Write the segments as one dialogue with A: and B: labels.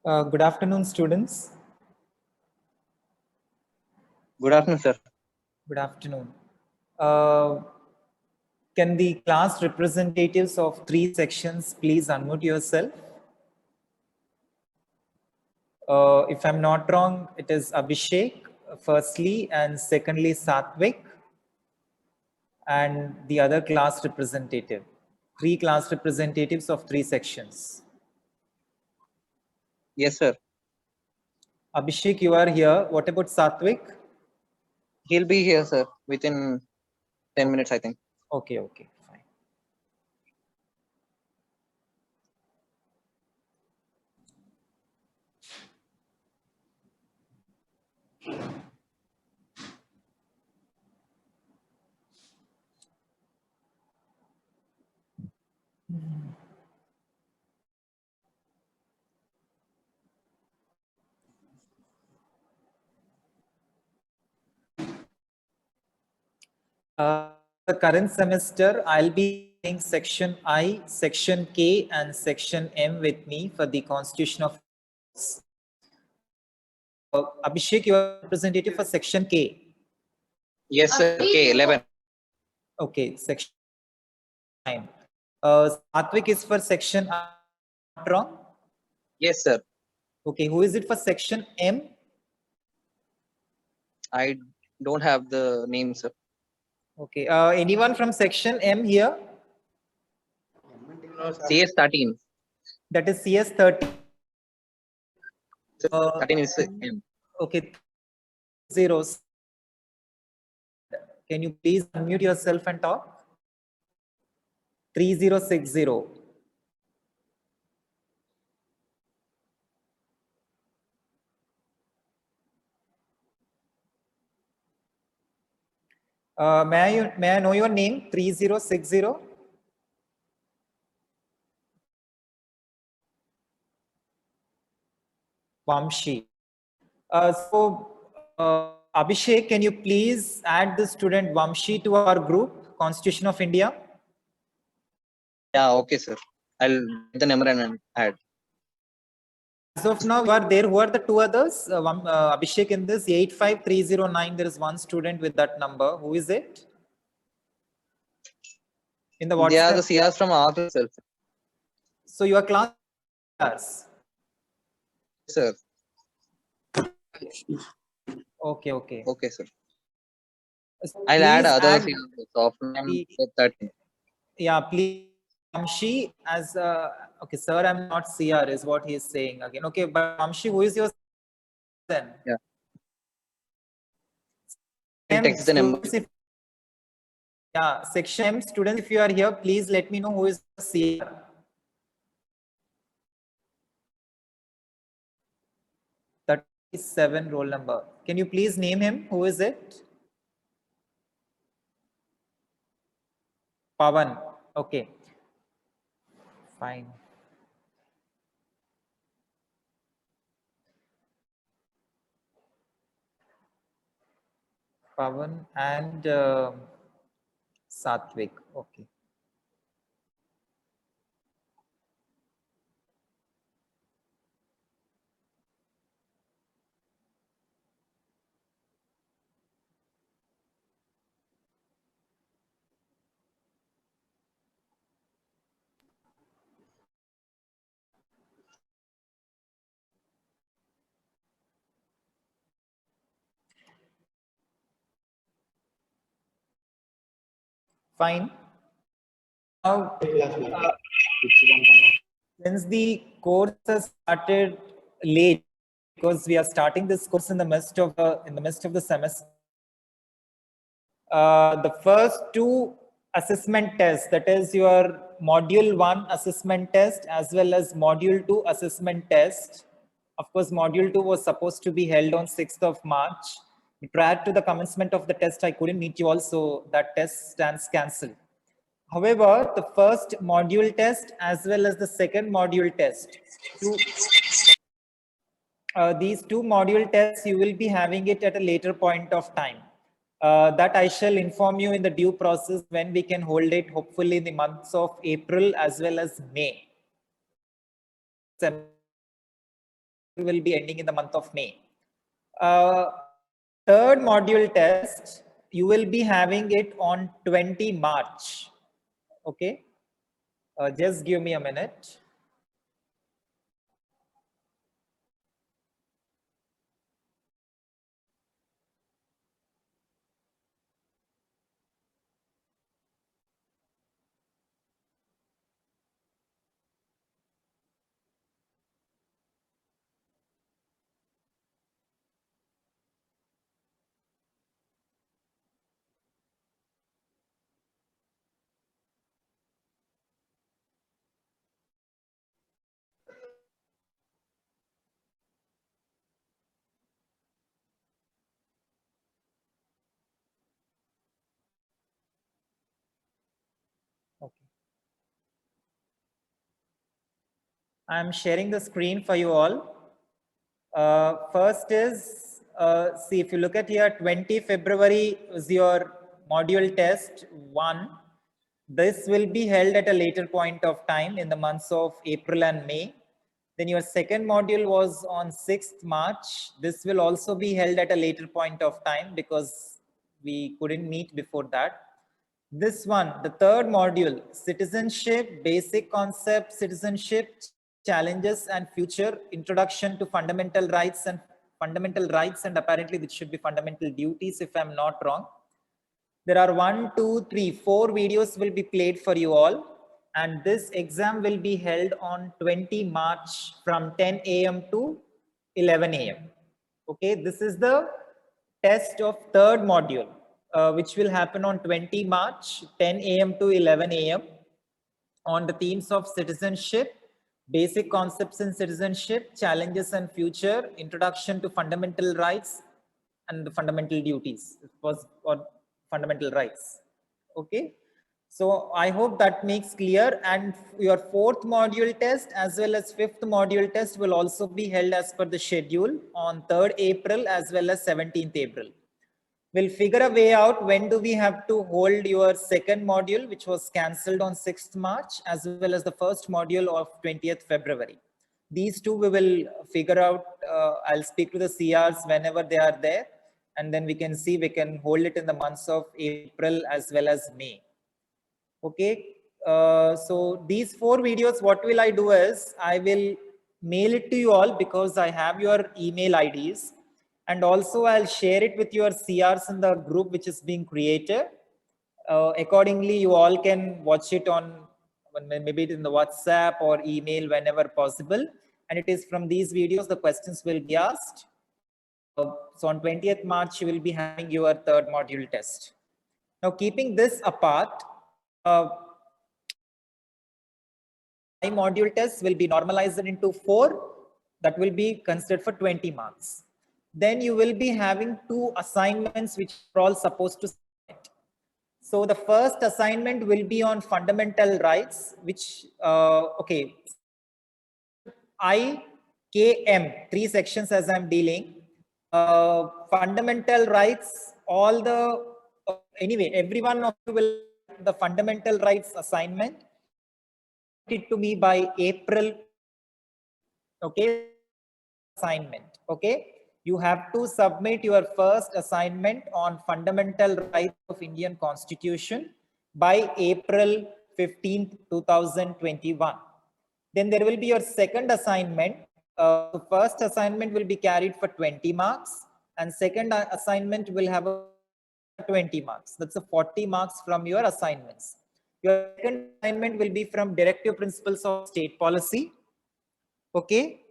A: Good afternoon, students.
B: Good afternoon, sir.
A: Good afternoon. Can the class representatives of 3 sections please unmute yourself? If I'm not wrong, it is Abhishek, firstly, and secondly, Satvik, and the other class representative. 3 class representatives of 3 sections.
B: Yes, sir.
A: Abhishek, you are here. What about Satvik?
B: He'll be here, sir, within 10 minutes, I think.
A: Okay, fine. The current semester, I'll be in section I, section K, and section M with me for the Constitution of. Abhishek, you are representative for section K.
B: Yes, sir. Okay, 11.
A: Okay, section 9. Satvik is for section I, not wrong?
B: Yes, sir.
A: Okay, who is it for section M?
B: I don't have the name, sir.
A: Okay, anyone from section M here?
B: CS 13.
A: That is CS 13.
B: 13 is M.
A: Okay, zeros. Can you please unmute yourself and talk? 3060. May I know your name? 3060. Vamshi. Abhishek, can you please add the student Vamshi to our group, Constitution of India?
B: Yeah, okay, sir. I'll get the number and add.
A: As of now, you are there. Who are the 2 others? Abhishek, in this 85309, there is one student with that number. Who is it? In the WhatsApp.
B: They are the CRs from our class, sir.
A: So your class.
B: Sir.
A: Okay.
B: Okay, sir.
A: So
B: I'll add others
A: add
B: here. So from 13.
A: Yeah, please. Vamshi as okay, sir, I'm not CR is what he is saying again. Okay, but Vamshi, who is your then?
B: Yeah. I'll text the number.
A: Yeah, section M students, if you are here, please let me know who is CR. That is 7 roll number. Can you please name him? Who is it? Pavan. Okay. Fine. Pavan and Satvik. Okay. Fine. Now, since the course has started late, because we are starting this course in the midst of the semester, the first 2 assessment tests, that is your module 1 assessment test as well as module 2 assessment test. Of course, module 2 was supposed to be held on 6th of March. Prior to the commencement of the test, I couldn't meet you all, so that test stands cancelled. However, the first module test as well as the second module test, these 2 module tests, you will be having it at a later point of time. That I shall inform you in the due process when we can hold it, hopefully in the months of April as well as May. will be ending in the month of May. Third module test, you will be having it on 20 March. Okay. Just give me a minute. Okay. I'm sharing the screen for you all. First is, see, if you look at here, 20 February is your module test 1. This will be held at a later point of time in the months of April and May. Then your second module was on 6th March. This will also be held at a later point of time because we couldn't meet before that. This one, the third module, citizenship, basic concept, citizenship, challenges and future, introduction to fundamental rights and apparently this should be fundamental duties if I'm not wrong. There are 1, 2, 3, 4 videos will be played for you all. And this exam will be held on 20 March from 10 a.m. to 11 a.m. Okay, this is the test of third module, which will happen on 20 March, 10 a.m. to 11 a.m. on the themes of citizenship, basic concepts in citizenship, challenges and future, introduction to fundamental rights and the fundamental duties or fundamental rights. Okay. So I hope that makes clear, and your fourth module test as well as fifth module test will also be held as per the schedule on 3rd April as well as 17th April. We'll figure a way out when do we have to hold your second module, which was cancelled on 6th March, as well as the first module of 20th February. These two we will figure out. I'll speak to the CRs whenever they are there, and then we can see we can hold it in the months of April as well as May. Okay. So these 4 videos, what will I do is I will mail it to you all because I have your email IDs. And also I'll share it with your CRs in the group which is being created. Accordingly, you all can watch it on maybe in the WhatsApp or email whenever possible. And it is from these videos the questions will be asked. So on 20th March, you will be having your third module test. Now, keeping this apart, my module tests will be normalized into 4 that will be considered for 20 marks. Then you will be having 2 assignments which are all supposed to submit. So the first assignment will be on fundamental rights, which, okay, IKM, 3 sections as I'm dealing. Fundamental rights, all the, anyway, everyone of you will have the fundamental rights assignment it to me by April. Okay, assignment. Okay, you have to submit your first assignment on fundamental rights of Indian Constitution by April 15th, 2021. Then there will be your second assignment. The first assignment will be carried for 20 marks and second assignment will have 20 marks. That's a 40 marks from your assignments. Your second assignment will be from Directive Principles of State Policy. Okay.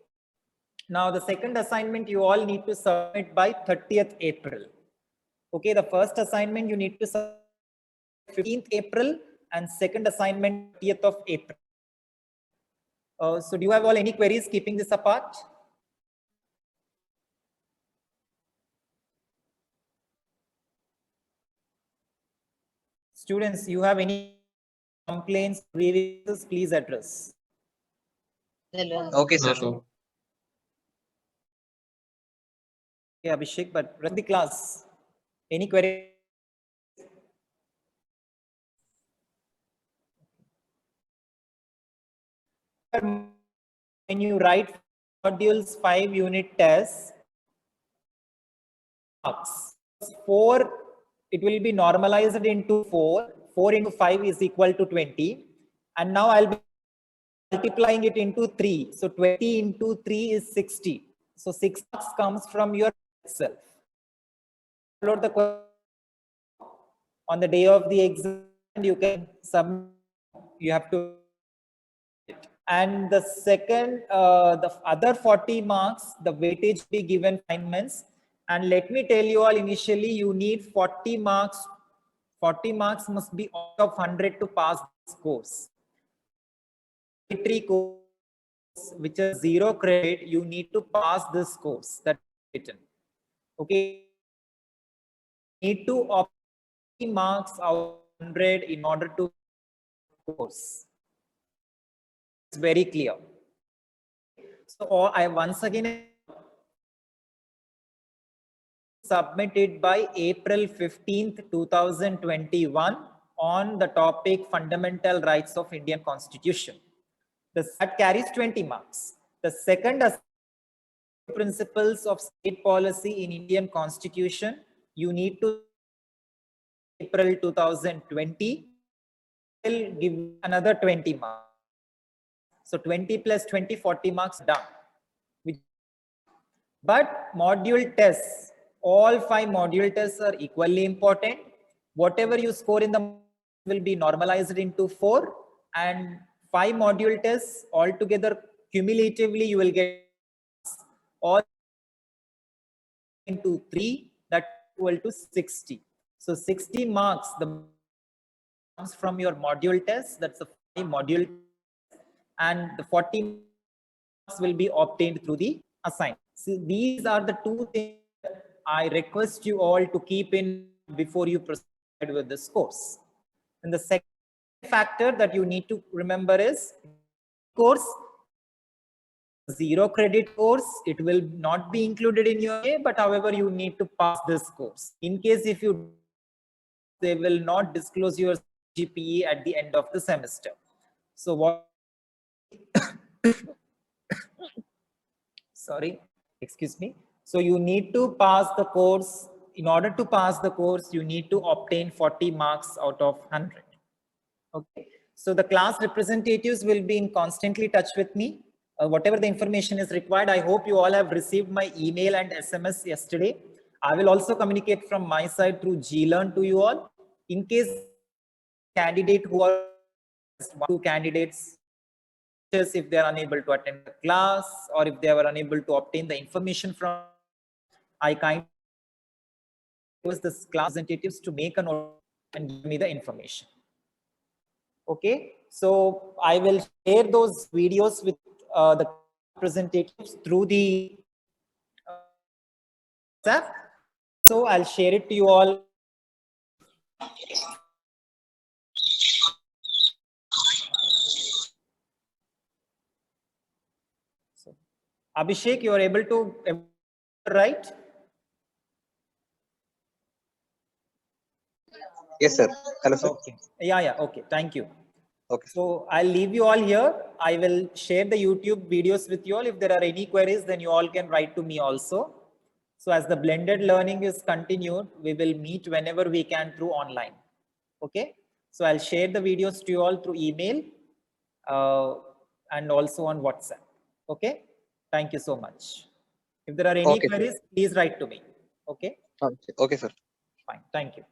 A: Now the second assignment you all need to submit by 30th April. Okay. The first assignment you need to submit 15th April and second assignment 30th of April. So do you have all any queries keeping this apart? Students, you have any complaints, grievances, please address.
B: Okay, sir.
C: So,
A: Okay, Abhishek, but rest of the class, any query? When you write modules 5 unit tests, marks 4, it will be normalized into 4. 4 into 5 is equal to 20. And now I'll be multiplying it into 3. So 20 into 3 is 60. So 6 marks comes from your itself. Upload the question on the day of the exam, you can submit. You have to. And the second, the other 40 marks, the weightage be given assignments. And let me tell you all, initially you need 40 marks. 40 marks must be out of 100 to pass this course. Course, which is 0 credit, you need to pass this course. That's written. Okay. Need to opt marks out of 100 in order to course. It's very clear. So I once again submitted by April 15th, 2021 on the topic Fundamental Rights of Indian Constitution. That carries 20 marks. The second principles of state policy in Indian Constitution, you need to April 2020 will give another 20 marks. So 20 plus 20, 40 marks done. But module tests, all 5 module tests are equally important. Whatever you score in the will be normalized into 4, and 5 module tests altogether cumulatively you will get all into 3, that equal to 60. So 60 marks the comes from your module test, that's the 5 module, and the 40 marks will be obtained through the assignment. So these are the 2 things I request you all to keep in before you proceed with this course. And the second factor that you need to remember is course 0 credit course. It will not be included in your A, but however you need to pass this course. In case if you, they will not disclose your GPA at the end of the semester. So what sorry, excuse me. So you need to pass the course. In order to pass the course, you need to obtain 40 marks out of 100. Okay. So the class representatives will be in constantly touch with me. Whatever the information is required, I hope you all have received my email and SMS yesterday. I will also communicate from my side through GLearn to you all. In case candidate who are 2 candidates, if they are unable to attend the class or if they were unable to obtain the information from, I kindly request the class representatives to make a note and give me the information. Okay, so I will share those videos with the representatives through the WhatsApp. So I'll share it to you all. So, Abhishek, you are able to write?
B: Yes, sir. Hello, sir.
A: Okay. Yeah. Okay. Thank you.
B: Okay.
A: So I'll leave you all here. I will share the YouTube videos with you all. If there are any queries, then you all can write to me also. So as the blended learning is continued, we will meet whenever we can through online. Okay. So I'll share the videos to you all through email and also on WhatsApp. Okay. Thank you so much. If there are any queries, please write to me. Okay.
B: Okay, sir.
A: Fine. Thank you.